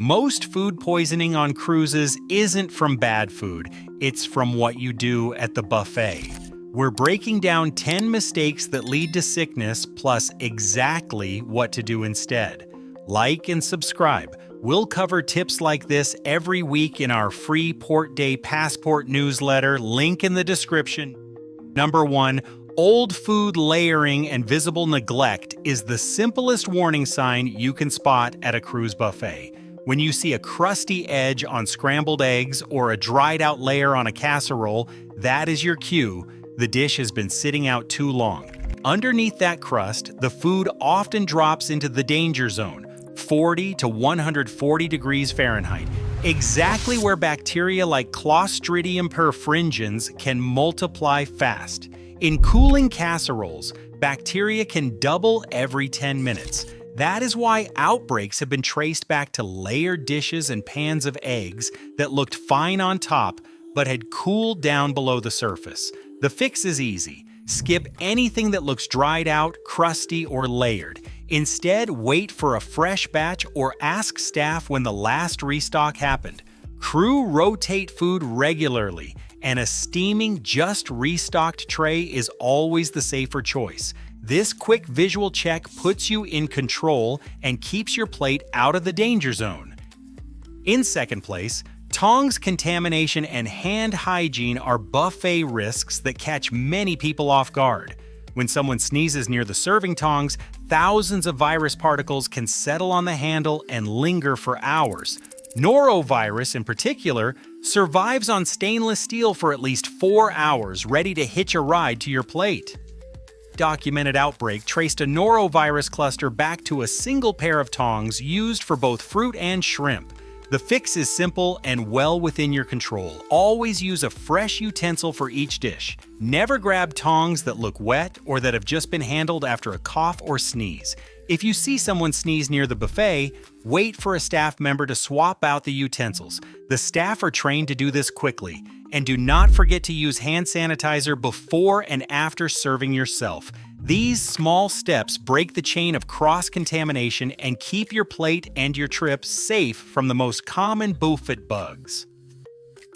Most food poisoning on cruises isn't from bad food, it's from what you do at the buffet. We're breaking down 10 mistakes that lead to sickness, plus exactly what to do instead. Like and subscribe. We'll cover tips like this every week in our free Port Day Passport newsletter, link in the description. Number 1. Old food layering and visible neglect is the simplest warning sign you can spot at a cruise buffet. When you see a crusty edge on scrambled eggs or a dried out layer on a casserole, that is your cue. The dish has been sitting out too long. Underneath that crust, the food often drops into the danger zone, 40 to 140 degrees Fahrenheit, exactly where bacteria like Clostridium perfringens can multiply fast. In cooling casseroles, bacteria can double every 10 minutes. That is why outbreaks have been traced back to layered dishes and pans of eggs that looked fine on top but had cooled down below the surface. The fix is easy. Skip anything that looks dried out, crusty, or layered. Instead, wait for a fresh batch or ask staff when the last restock happened. Crew rotate food regularly, and a steaming, just restocked tray is always the safer choice. This quick visual check puts you in control and keeps your plate out of the danger zone. In second place, Tongs, contamination, and hand hygiene are buffet risks that catch many people off guard. When someone sneezes near the serving tongs, thousands of virus particles can settle on the handle and linger for hours. Norovirus, in particular, survives on stainless steel for at least 4 hours, ready to hitch a ride to your plate. Documented outbreak traced a norovirus cluster back to a single pair of tongs used for both fruit and shrimp. The fix is simple and well within your control. Always use a fresh utensil for each dish. Never grab tongs that look wet or that have just been handled after a cough or sneeze. If you see someone sneeze near the buffet, wait for a staff member to swap out the utensils. The staff are trained to do this quickly. And do not forget to use hand sanitizer before and after serving yourself. These small steps break the chain of cross-contamination and keep your plate and your trip safe from the most common buffet bugs.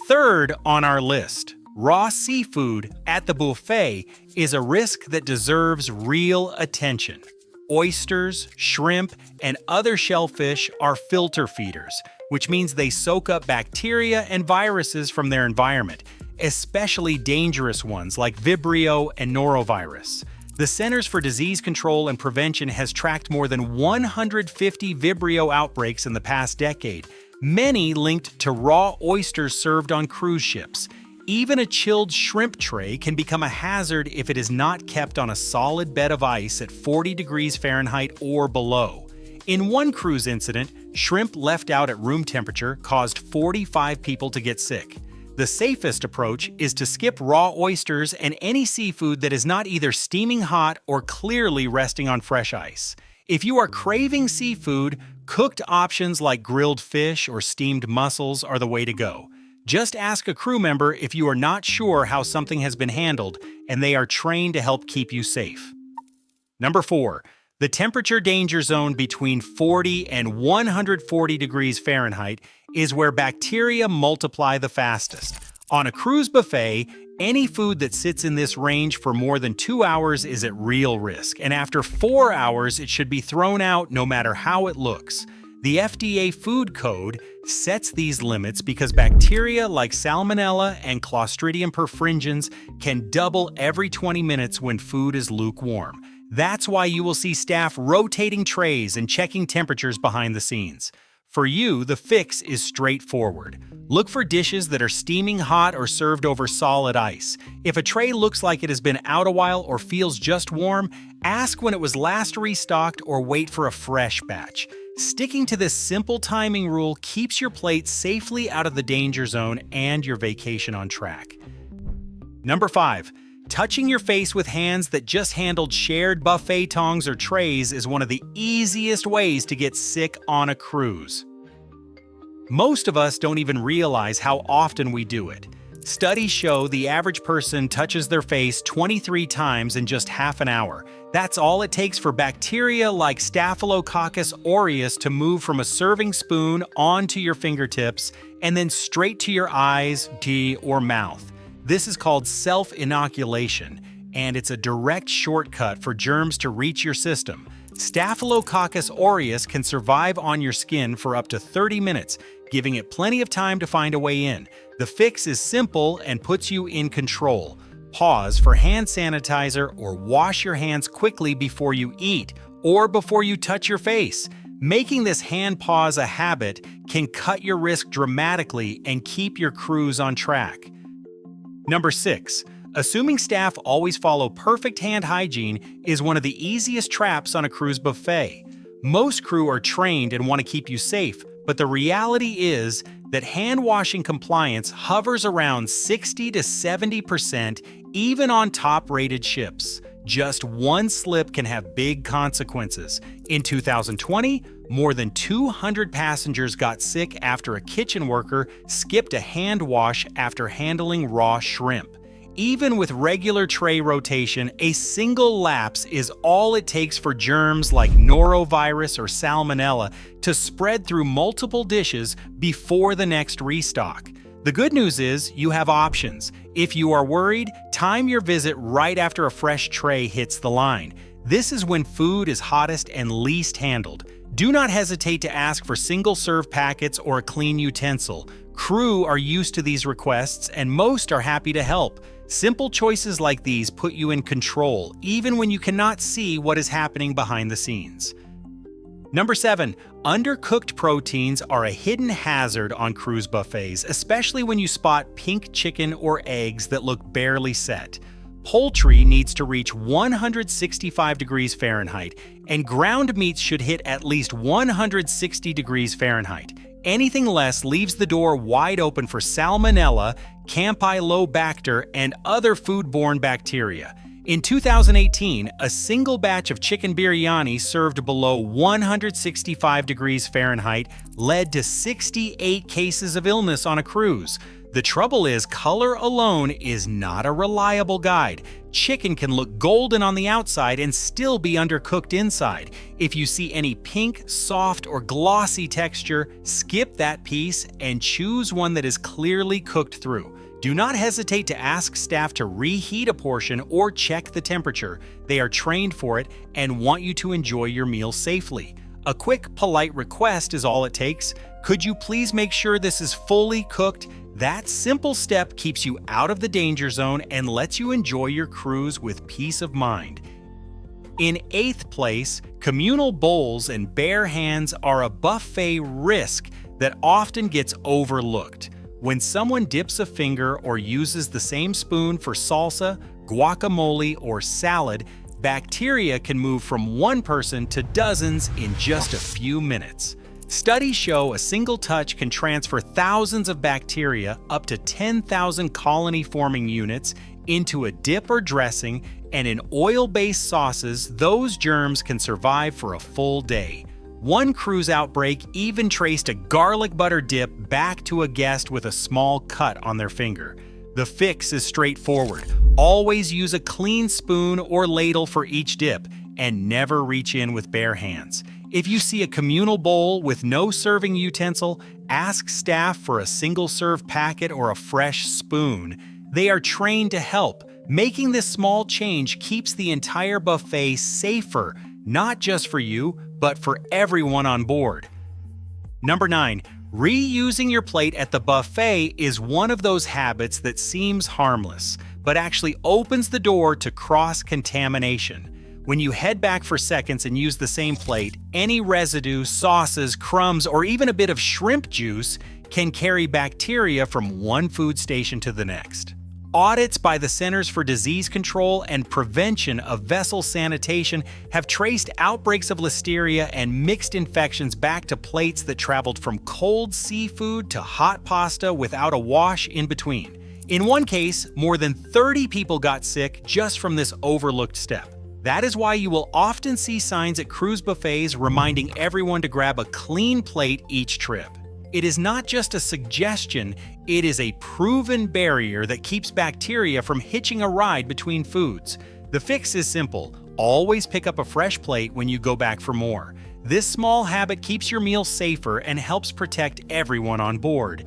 Third on our list, raw seafood at the buffet is a risk that deserves real attention. Oysters, shrimp, and other shellfish are filter feeders, which means they soak up bacteria and viruses from their environment, especially dangerous ones like Vibrio and Norovirus. The Centers for Disease Control and Prevention has tracked more than 150 Vibrio outbreaks in the past decade, many linked to raw oysters served on cruise ships. Even a chilled shrimp tray can become a hazard if it is not kept on a solid bed of ice at 40 degrees Fahrenheit or below. In one cruise incident, shrimp left out at room temperature caused 45 people to get sick. The safest approach is to skip raw oysters and any seafood that is not either steaming hot or clearly resting on fresh ice. If you are craving seafood, cooked options like grilled fish or steamed mussels are the way to go. Just ask a crew member if you are not sure how something has been handled, and they are trained to help keep you safe. Number 4. The temperature danger zone between 40 and 140 degrees Fahrenheit is where bacteria multiply the fastest. On a cruise buffet, any food that sits in this range for more than 2 hours is at real risk, and after 4 hours it should be thrown out no matter how it looks. The FDA Food Code sets these limits because bacteria like Salmonella and Clostridium perfringens can double every 20 minutes when food is lukewarm. That's why you will see staff rotating trays and checking temperatures behind the scenes. For you, the fix is straightforward. Look for dishes that are steaming hot or served over solid ice. If a tray looks like it has been out a while or feels just warm, ask when it was last restocked or wait for a fresh batch. Sticking to this simple timing rule keeps your plate safely out of the danger zone and your vacation on track. Number 5. Touching your face with hands that just handled shared buffet tongs or trays is one of the easiest ways to get sick on a cruise. Most of us don't even realize how often we do it. Studies show the average person touches their face 23 times in just half an hour. That's all it takes for bacteria like Staphylococcus aureus to move from a serving spoon onto your fingertips and then straight to your eyes, teeth, or mouth. This is called self-inoculation, and it's a direct shortcut for germs to reach your system. Staphylococcus aureus can survive on your skin for up to 30 minutes, giving it plenty of time to find a way in. The fix is simple and puts you in control. Pause for hand sanitizer or wash your hands quickly before you eat or before you touch your face. Making this hand pause a habit can cut your risk dramatically and keep your cruise on track. Number 6. Assuming staff always follow perfect hand hygiene is one of the easiest traps on a cruise buffet. Most crew are trained and want to keep you safe, but the reality is that hand-washing compliance hovers around 60 to 70% even on top-rated ships. Just one slip can have big consequences. In 2020, more than 200 passengers got sick after a kitchen worker skipped a hand wash after handling raw shrimp. Even with regular tray rotation, a single lapse is all it takes for germs like Norovirus or Salmonella to spread through multiple dishes before the next restock. The good news is you have options. If you are worried, time your visit right after a fresh tray hits the line. This is when food is hottest and least handled. Do not hesitate to ask for single-serve packets or a clean utensil. Crew are used to these requests and most are happy to help. Simple choices like these put you in control, even when you cannot see what is happening behind the scenes. Number 7. Undercooked proteins are a hidden hazard on cruise buffets, especially when you spot pink chicken or eggs that look barely set. Poultry needs to reach 165 degrees Fahrenheit, and ground meats should hit at least 160 degrees Fahrenheit. Anything less leaves the door wide open for Salmonella, Campylobacter, and other foodborne bacteria. In 2018, a single batch of chicken biryani served below 165 degrees Fahrenheit led to 68 cases of illness on a cruise. The trouble is, color alone is not a reliable guide. Chicken can look golden on the outside and still be undercooked inside. If you see any pink, soft, or glossy texture, skip that piece and choose one that is clearly cooked through. Do not hesitate to ask staff to reheat a portion or check the temperature. They are trained for it and want you to enjoy your meal safely. A quick, polite request is all it takes. Could you please make sure this is fully cooked? That simple step keeps you out of the danger zone and lets you enjoy your cruise with peace of mind. In 8th place, communal bowls and bare hands are a buffet risk that often gets overlooked. When someone dips a finger or uses the same spoon for salsa, guacamole, or salad, bacteria can move from one person to dozens in just a few minutes. Studies show a single touch can transfer thousands of bacteria, up to 10,000 colony-forming units, into a dip or dressing, and in oil-based sauces, those germs can survive for a full day. One cruise outbreak even traced a garlic butter dip back to a guest with a small cut on their finger. The fix is straightforward. Always use a clean spoon or ladle for each dip, and never reach in with bare hands. If you see a communal bowl with no serving utensil, ask staff for a single-serve packet or a fresh spoon. They are trained to help. Making this small change keeps the entire buffet safer, not just for you, but for everyone on board. Number 9. Reusing your plate at the buffet is one of those habits that seems harmless, but actually opens the door to cross-contamination. When you head back for seconds and use the same plate, any residue, sauces, crumbs, or even a bit of shrimp juice can carry bacteria from one food station to the next. Audits by the Centers for Disease Control and Prevention of Vessel Sanitation have traced outbreaks of listeria and mixed infections back to plates that traveled from cold seafood to hot pasta without a wash in between. In one case, more than 30 people got sick just from this overlooked step. That is why you will often see signs at cruise buffets reminding everyone to grab a clean plate each trip. It is not just a suggestion, it is a proven barrier that keeps bacteria from hitching a ride between foods. The fix is simple. Always pick up a fresh plate when you go back for more. This small habit keeps your meal safer and helps protect everyone on board.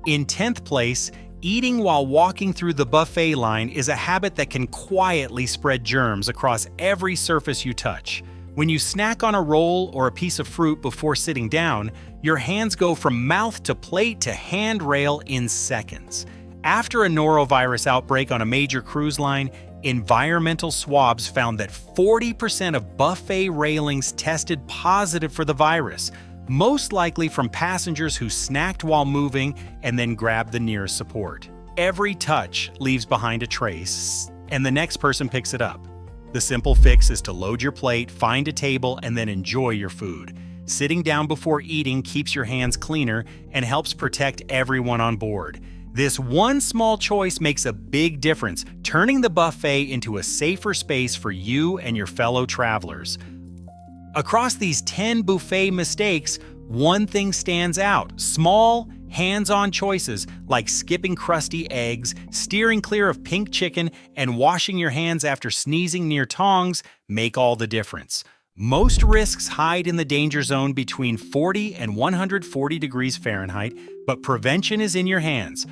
In 10th place, eating while walking through the buffet line is a habit that can quietly spread germs across every surface you touch. When you snack on a roll or a piece of fruit before sitting down, your hands go from mouth to plate to handrail in seconds. After a norovirus outbreak on a major cruise line, environmental swabs found that 40% of buffet railings tested positive for the virus, most likely from passengers who snacked while moving and then grabbed the nearest support. Every touch leaves behind a trace, and the next person picks it up. The simple fix is to load your plate, find a table, and then enjoy your food. Sitting down before eating keeps your hands cleaner and helps protect everyone on board. This one small choice makes a big difference, turning the buffet into a safer space for you and your fellow travelers. Across these 10 buffet mistakes, one thing stands out: small, hands-on choices like skipping crusty eggs, steering clear of pink chicken, and washing your hands after sneezing near tongs make all the difference. Most risks hide in the danger zone between 40 and 140 degrees Fahrenheit, but prevention is in your hands.